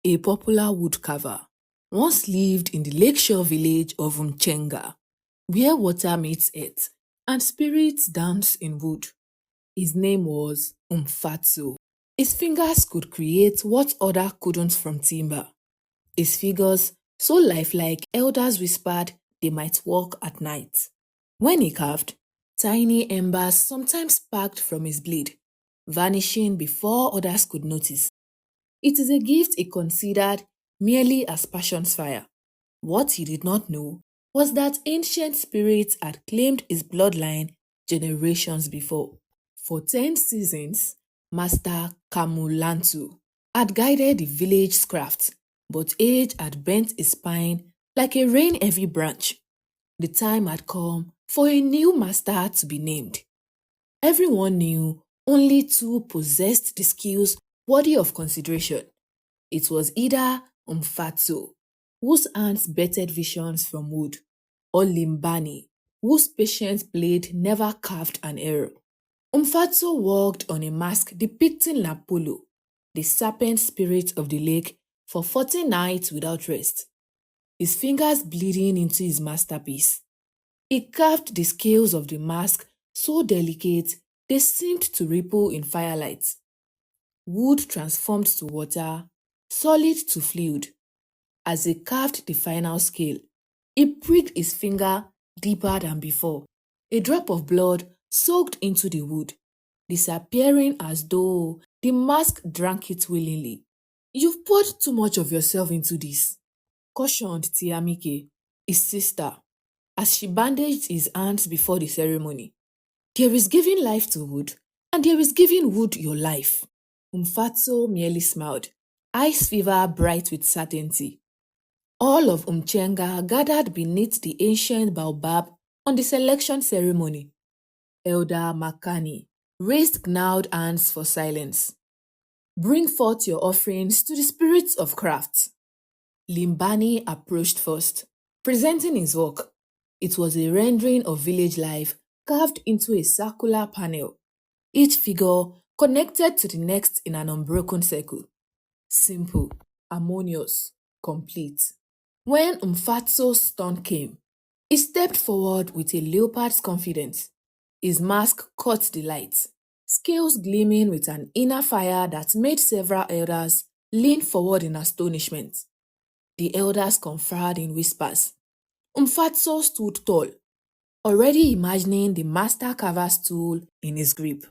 A popular woodcarver once lived in the lakeshore village of Umchenga, where water meets earth and spirits dance in wood. His name was Umfatso. His fingers could create what others couldn't from timber. His figures, so lifelike, elders whispered they might walk at night. When he carved, tiny embers sometimes sparked from his blade, vanishing before others could notice. It is a gift he considered merely as passion's fire. What he did not know was that ancient spirits had claimed his bloodline generations before. For 10 seasons, Master Kamulantu had guided the village's craft, but age had bent his spine like a rain-heavy branch. The time had come for a new master to be named. Everyone knew only two possessed the skills worthy of consideration. It was either Umfatso, whose hands bettered visions from wood, or Limbani, whose patient blade never carved an error. Umfatso walked on a mask depicting Lapolo, the serpent spirit of the lake, for 40 nights without rest, his fingers bleeding into his masterpiece. He carved the scales of the mask so delicate they seemed to ripple in firelight. Wood transformed to water, solid to fluid. As he carved the final scale, he pricked his finger deeper than before. A drop of blood soaked into the wood, disappearing as though the mask drank it willingly. "You've poured too much of yourself into this," cautioned Tiamike, his sister, as she bandaged his hands before the ceremony. "There is giving life to wood, and there is giving wood your life." Umfatso merely smiled, eyes fever bright with certainty. All of Umchenga gathered beneath the ancient baobab on the selection ceremony. Elder Makani raised gnarled hands for silence. "Bring forth your offerings to the spirits of craft." Limbani approached first, presenting his work. It was a rendering of village life carved into a circular panel, each figure connected to the next in an unbroken circle. Simple, harmonious, complete. When Umfatso's turn came, he stepped forward with a leopard's confidence. His mask caught the light, scales gleaming with an inner fire that made several elders lean forward in astonishment. The elders conferred in whispers. Umfatso stood tall, already imagining the master carver's tool in his grip.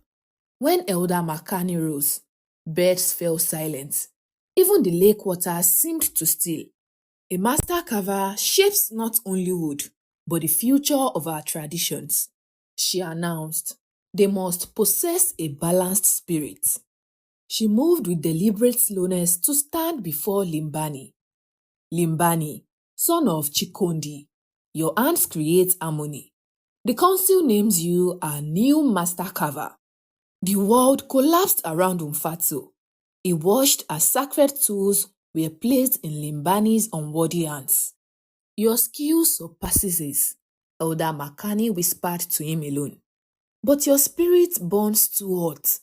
When Elder Makani rose, birds fell silent. Even the lake water seemed to still. "A master carver shapes not only wood, but the future of our traditions," she announced. "They must possess a balanced spirit." She moved with deliberate slowness to stand before Limbani. "Limbani, son of Chikondi, your hands create harmony. The council names you our new master carver." The world collapsed around Umfatso. He watched as sacred tools were placed in Limbani's unworthy hands. "Your skill surpasses his," Elder Makani whispered to him alone. "But your spirit burns too hot.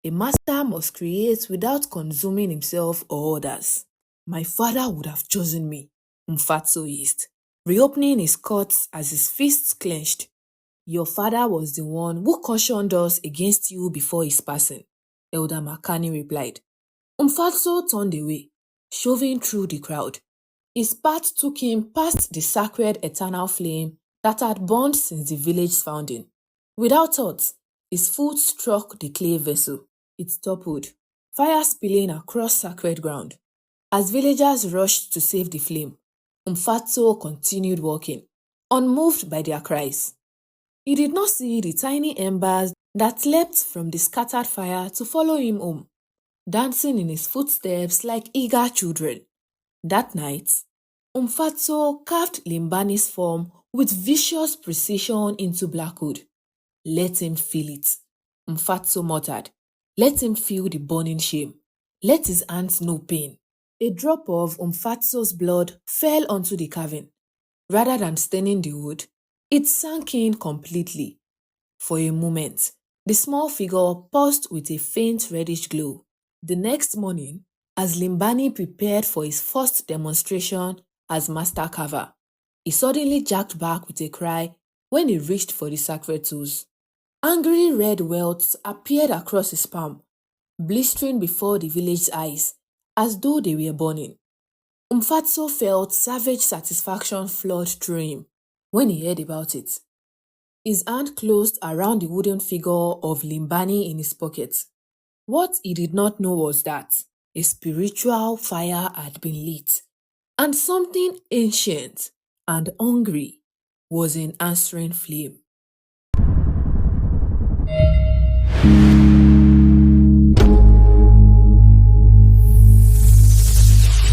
A master must create without consuming himself or others." "My father would have chosen me," Umfatso hissed, reopening his cuts as his fists clenched. "Your father was the one who cautioned us against you before his passing," Elder Makani replied. Umfatso turned away, shoving through the crowd. His path took him past the sacred eternal flame that had burned since the village's founding. Without thought, his foot struck the clay vessel. It toppled, fire spilling across sacred ground. As villagers rushed to save the flame, Umfatso continued walking, unmoved by their cries. He did not see the tiny embers that leapt from the scattered fire to follow him home, dancing in his footsteps like eager children. That night, Umfatso carved Limbani's form with vicious precision into black wood. "Let him feel it," Umfatso muttered. "Let him feel the burning shame. Let his hands know pain." A drop of Umfatso's blood fell onto the carving. Rather than staining the wood, it sank in completely. For a moment, the small figure paused with a faint reddish glow. The next morning, As Limbani prepared for his first demonstration as master carver, he suddenly jacked back with a cry when he reached for the sacred tools. Angry red welts appeared across his palm, blistering before the village's eyes as though they were burning. Umfatso felt savage satisfaction flood through him when he heard about it. His hand closed around the wooden figure of Limbani in his pocket. What he did not know was that a spiritual fire had been lit, and something ancient and hungry was in answering flame.